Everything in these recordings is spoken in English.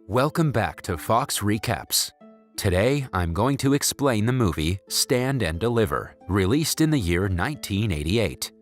Welcome back to Fox Recaps. Today, I'm going to explain the movie Stand and Deliver, released in the year 1988.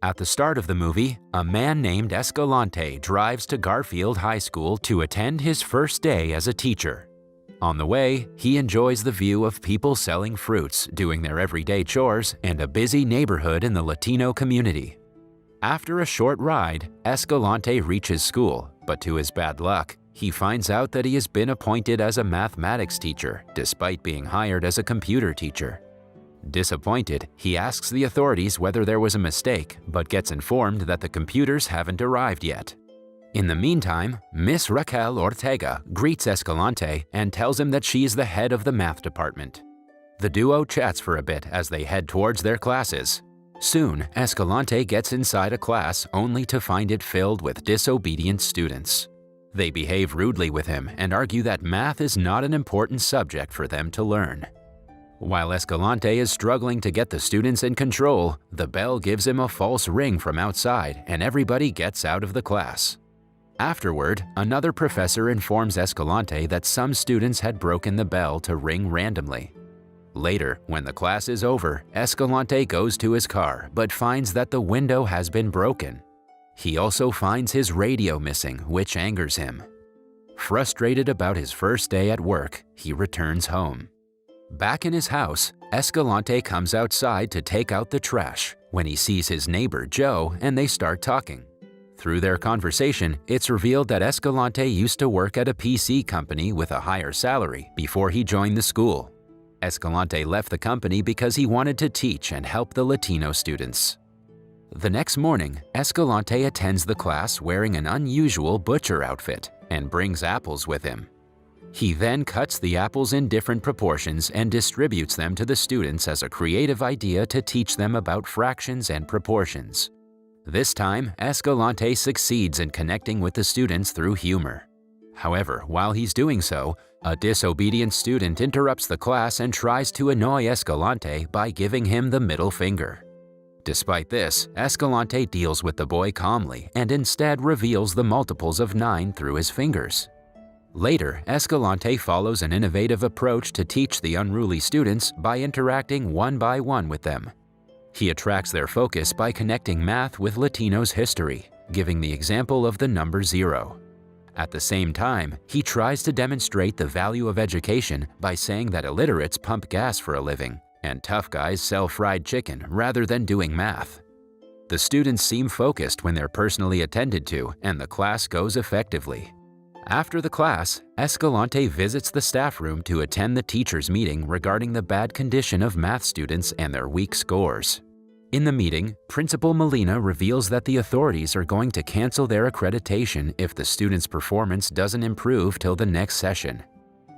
At the start of the movie, a man named Escalante drives to Garfield High School to attend his first day as a teacher. On the way, he enjoys the view of people selling fruits, doing their everyday chores, and a busy neighborhood in the Latino community. After a short ride, Escalante reaches school, but to his bad luck, he finds out that he has been appointed as a mathematics teacher, despite being hired as a computer teacher. Disappointed, he asks the authorities whether there was a mistake, but gets informed that the computers haven't arrived yet. In the meantime, Miss Raquel Ortega greets Escalante and tells him that she is the head of the math department. The duo chats for a bit as they head towards their classes. Soon, Escalante gets inside a class only to find it filled with disobedient students. They behave rudely with him and argue that math is not an important subject for them to learn. While Escalante is struggling to get the students in control, the bell gives him a false ring from outside and everybody gets out of the class. Afterward, another professor informs Escalante that some students had broken the bell to ring randomly. Later, when the class is over, Escalante goes to his car but finds that the window has been broken. He also finds his radio missing, which angers him. Frustrated about his first day at work, he returns home. Back in his house, Escalante comes outside to take out the trash when he sees his neighbor Joe and they start talking. Through their conversation, it's revealed that Escalante used to work at a PC company with a higher salary before he joined the school. Escalante left the company because he wanted to teach and help the Latino students. The next morning, Escalante attends the class wearing an unusual butcher outfit and brings apples with him. He then cuts the apples in different proportions and distributes them to the students as a creative idea to teach them about fractions and proportions. This time, Escalante succeeds in connecting with the students through humor. However, while he's doing so, a disobedient student interrupts the class and tries to annoy Escalante by giving him the middle finger. Despite this, Escalante deals with the boy calmly and instead reveals the multiples of 9 through his fingers. Later, Escalante follows an innovative approach to teach the unruly students by interacting one by one with them. He attracts their focus by connecting math with Latinos' history, giving the example of the number 0. At the same time, he tries to demonstrate the value of education by saying that illiterates pump gas for a living, and tough guys sell fried chicken rather than doing math. The students seem focused when they're personally attended to, and the class goes effectively. After the class, Escalante visits the staff room to attend the teachers' meeting regarding the bad condition of math students and their weak scores. In the meeting, Principal Molina reveals that the authorities are going to cancel their accreditation if the students' performance doesn't improve till the next session.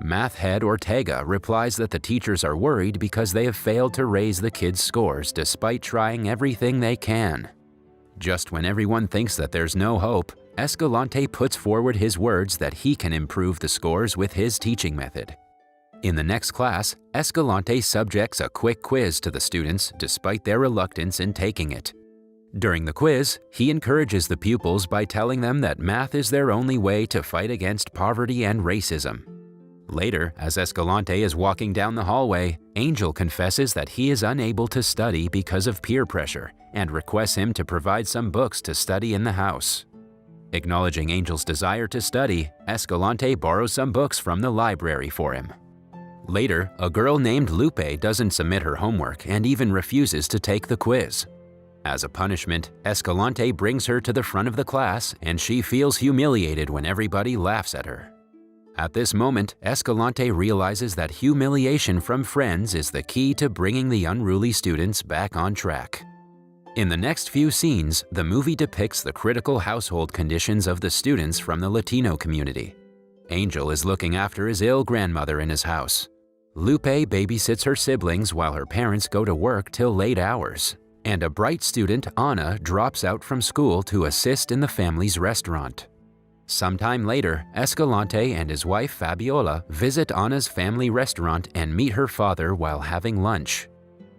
Math head Ortega replies that the teachers are worried because they have failed to raise the kids' scores despite trying everything they can. Just when everyone thinks that there's no hope, Escalante puts forward his words that he can improve the scores with his teaching method. In the next class, Escalante subjects a quick quiz to the students despite their reluctance in taking it. During the quiz, he encourages the pupils by telling them that math is their only way to fight against poverty and racism. Later, as Escalante is walking down the hallway, Angel confesses that he is unable to study because of peer pressure and requests him to provide some books to study in the house. Acknowledging Angel's desire to study, Escalante borrows some books from the library for him. Later, a girl named Lupe doesn't submit her homework and even refuses to take the quiz. As a punishment, Escalante brings her to the front of the class and she feels humiliated when everybody laughs at her. At this moment, Escalante realizes that humiliation from friends is the key to bringing the unruly students back on track. In the next few scenes, the movie depicts the critical household conditions of the students from the Latino community. Angel is looking after his ill grandmother in his house. Lupe babysits her siblings while her parents go to work till late hours. And a bright student, Anna, drops out from school to assist in the family's restaurant. Sometime later, Escalante and his wife Fabiola visit Anna's family restaurant and meet her father while having lunch.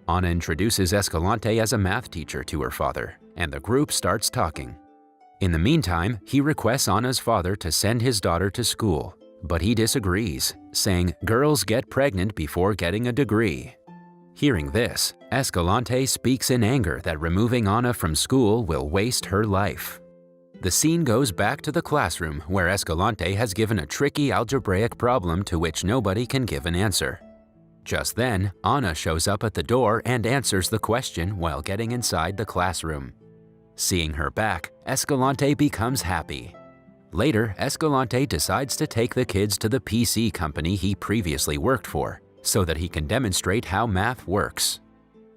Anna introduces Escalante as a math teacher to her father, and the group starts talking. In the meantime, he requests Anna's father to send his daughter to school, but he disagrees, saying girls get pregnant before getting a degree. Hearing this, Escalante speaks in anger that removing Anna from school will waste her life. The scene goes back to the classroom where Escalante has given a tricky algebraic problem to which nobody can give an answer. Just then, Anna shows up at the door and answers the question while getting inside the classroom. Seeing her back, Escalante becomes happy. Later, Escalante decides to take the kids to the PC company he previously worked for, so that he can demonstrate how math works.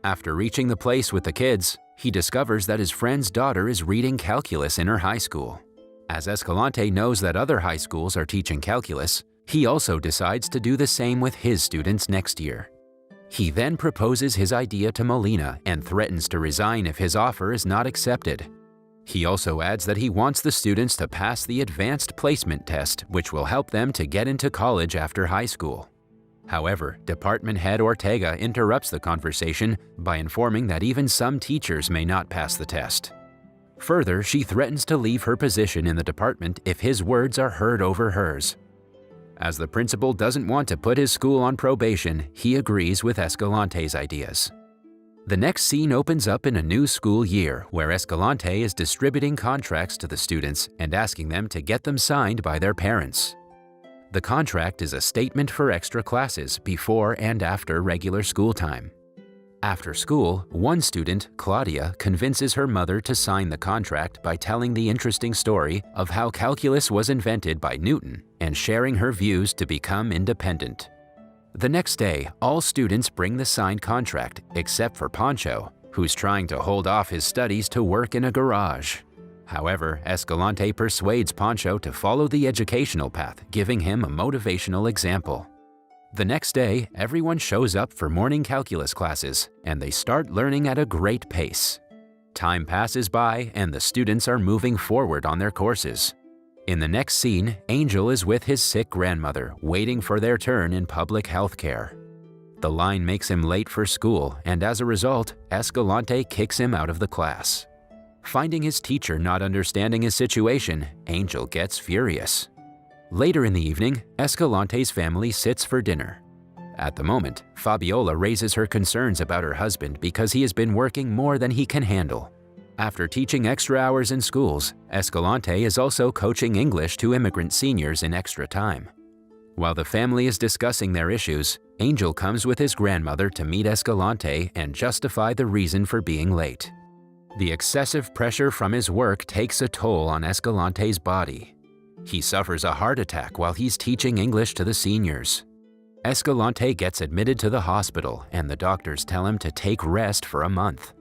After reaching the place with the kids, he discovers that his friend's daughter is reading calculus in her high school. As Escalante knows that other high schools are teaching calculus, he also decides to do the same with his students next year. He then proposes his idea to Molina and threatens to resign if his offer is not accepted. He also adds that he wants the students to pass the advanced placement test, which will help them to get into college after high school. However, Department Head Ortega interrupts the conversation by informing that even some teachers may not pass the test. Further, she threatens to leave her position in the department if his words are heard over hers. As the principal doesn't want to put his school on probation, he agrees with Escalante's ideas. The next scene opens up in a new school year where Escalante is distributing contracts to the students and asking them to get them signed by their parents. The contract is a statement for extra classes before and after regular school time. After school, one student, Claudia, convinces her mother to sign the contract by telling the interesting story of how calculus was invented by Newton and sharing her views to become independent. The next day, all students bring the signed contract except for Pancho, who's trying to hold off his studies to work in a garage. However, Escalante persuades Pancho to follow the educational path, giving him a motivational example. The next day, everyone shows up for morning calculus classes, and they start learning at a great pace. Time passes by, and the students are moving forward on their courses. In the next scene, Angel is with his sick grandmother, waiting for their turn in public health care. The line makes him late for school, and as a result, Escalante kicks him out of the class. Finding his teacher not understanding his situation, Angel gets furious. Later in the evening, Escalante's family sits for dinner. At the moment, Fabiola raises her concerns about her husband because he has been working more than he can handle. After teaching extra hours in schools, Escalante is also coaching English to immigrant seniors in extra time. While the family is discussing their issues, Angel comes with his grandmother to meet Escalante and justify the reason for being late. The excessive pressure from his work takes a toll on Escalante's body. He suffers a heart attack while he's teaching English to the seniors. Escalante gets admitted to the hospital, and the doctors tell him to take rest for a month.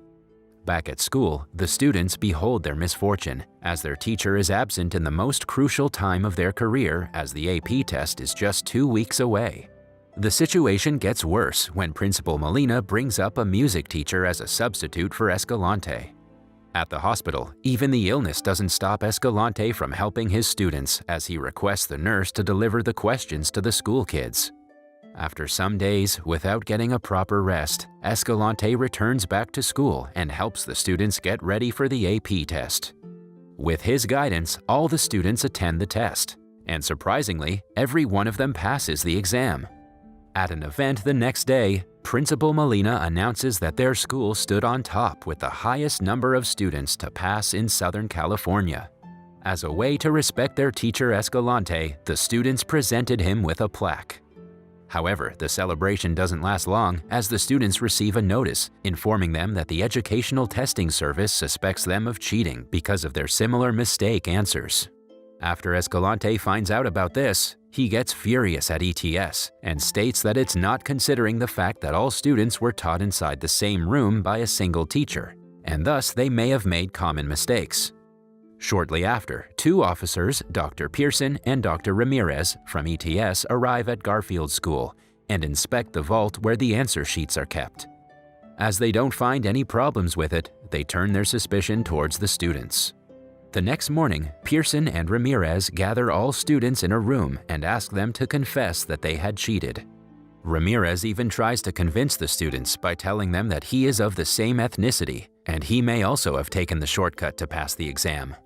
Back at school, the students behold their misfortune, as their teacher is absent in the most crucial time of their career, as the AP test is just 2 weeks away. The situation gets worse when Principal Molina brings up a music teacher as a substitute for Escalante. At the hospital, even the illness doesn't stop Escalante from helping his students, as he requests the nurse to deliver the questions to the school kids. After some days, without getting a proper rest, Escalante returns back to school and helps the students get ready for the AP test. With his guidance, all the students attend the test, and surprisingly, every one of them passes the exam. At an event the next day, Principal Molina announces that their school stood on top with the highest number of students to pass in Southern California. As a way to respect their teacher Escalante, the students presented him with a plaque. However, the celebration doesn't last long, as the students receive a notice informing them that the Educational Testing Service suspects them of cheating because of their similar mistake answers. After Escalante finds out about this, he gets furious at ETS and states that it's not considering the fact that all students were taught inside the same room by a single teacher, and thus they may have made common mistakes. Shortly after, 2 officers, Dr. Pearson and Dr. Ramirez from ETS, arrive at Garfield School and inspect the vault where the answer sheets are kept. As they don't find any problems with it, they turn their suspicion towards the students. The next morning, Pearson and Ramirez gather all students in a room and ask them to confess that they had cheated. Ramirez even tries to convince the students by telling them that he is of the same ethnicity and he may also have taken the shortcut to pass the exam.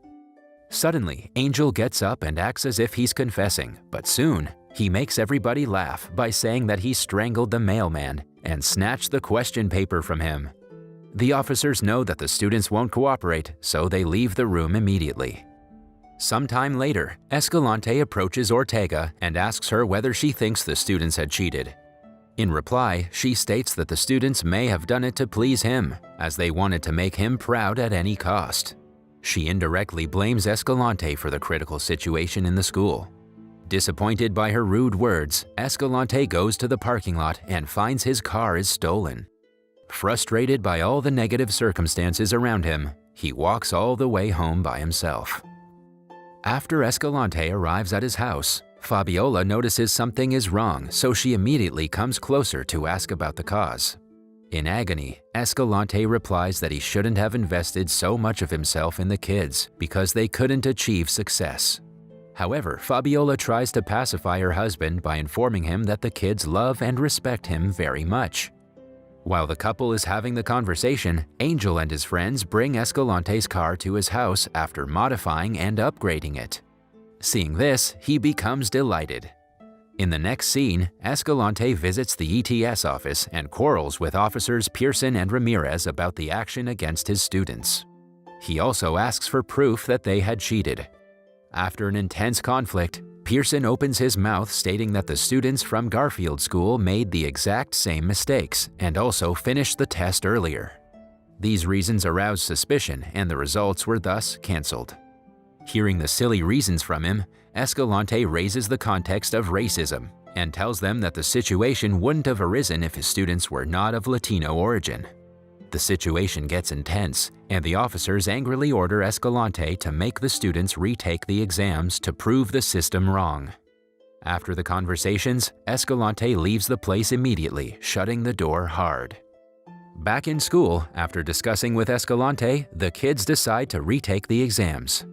Suddenly, Angel gets up and acts as if he's confessing, but soon, he makes everybody laugh by saying that he strangled the mailman and snatched the question paper from him. The officers know that the students won't cooperate, so they leave the room immediately. Sometime later, Escalante approaches Ortega and asks her whether she thinks the students had cheated. In reply, she states that the students may have done it to please him, as they wanted to make him proud at any cost. She indirectly blames Escalante for the critical situation in the school. Disappointed by her rude words, Escalante goes to the parking lot and finds his car is stolen. Frustrated by all the negative circumstances around him, he walks all the way home by himself. After Escalante arrives at his house, Fabiola notices something is wrong, so she immediately comes closer to ask about the cause. In agony, Escalante replies that he shouldn't have invested so much of himself in the kids because they couldn't achieve success. However, Fabiola tries to pacify her husband by informing him that the kids love and respect him very much. While the couple is having the conversation, Angel and his friends bring Escalante's car to his house after modifying and upgrading it. Seeing this, he becomes delighted. In the next scene, Escalante visits the ETS office and quarrels with officers Pearson and Ramirez about the action against his students. He also asks for proof that they had cheated. After an intense conflict, Pearson opens his mouth stating that the students from Garfield School made the exact same mistakes and also finished the test earlier. These reasons aroused suspicion and the results were thus cancelled. Hearing the silly reasons from him, Escalante raises the context of racism and tells them that the situation wouldn't have arisen if his students were not of Latino origin. The situation gets intense, and the officers angrily order Escalante to make the students retake the exams to prove the system wrong. After the conversations, Escalante leaves the place immediately, shutting the door hard. Back in school, after discussing with Escalante, the kids decide to retake the exams.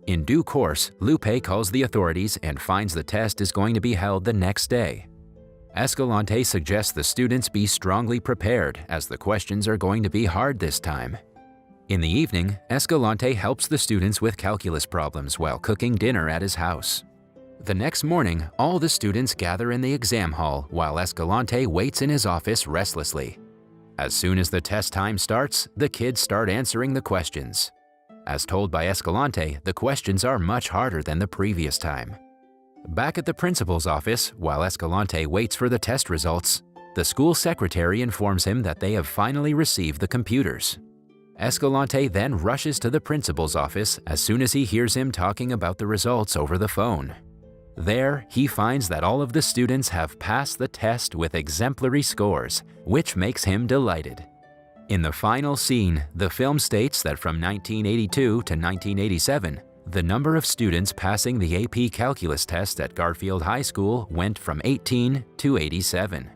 In due course, Lupe calls the authorities and finds the test is going to be held the next day. Escalante suggests the students be strongly prepared as the questions are going to be hard this time. In the evening, Escalante helps the students with calculus problems while cooking dinner at his house. The next morning, all the students gather in the exam hall while Escalante waits in his office restlessly. As soon as the test time starts, the kids start answering the questions. As told by Escalante, the questions are much harder than the previous time. Back at the principal's office, while Escalante waits for the test results, the school secretary informs him that they have finally received the computers. Escalante then rushes to the principal's office as soon as he hears him talking about the results over the phone. There, he finds that all of the students have passed the test with exemplary scores, which makes him delighted. In the final scene, the film states that from 1982 to 1987, the number of students passing the AP Calculus test at Garfield High School went from 18 to 87.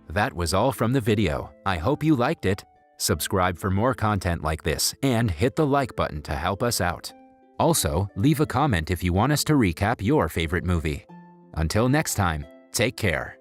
That was all from the video. I hope you liked it. Subscribe for more content like this and hit the like button to help us out. Also, leave a comment if you want us to recap your favorite movie. Until next time, take care.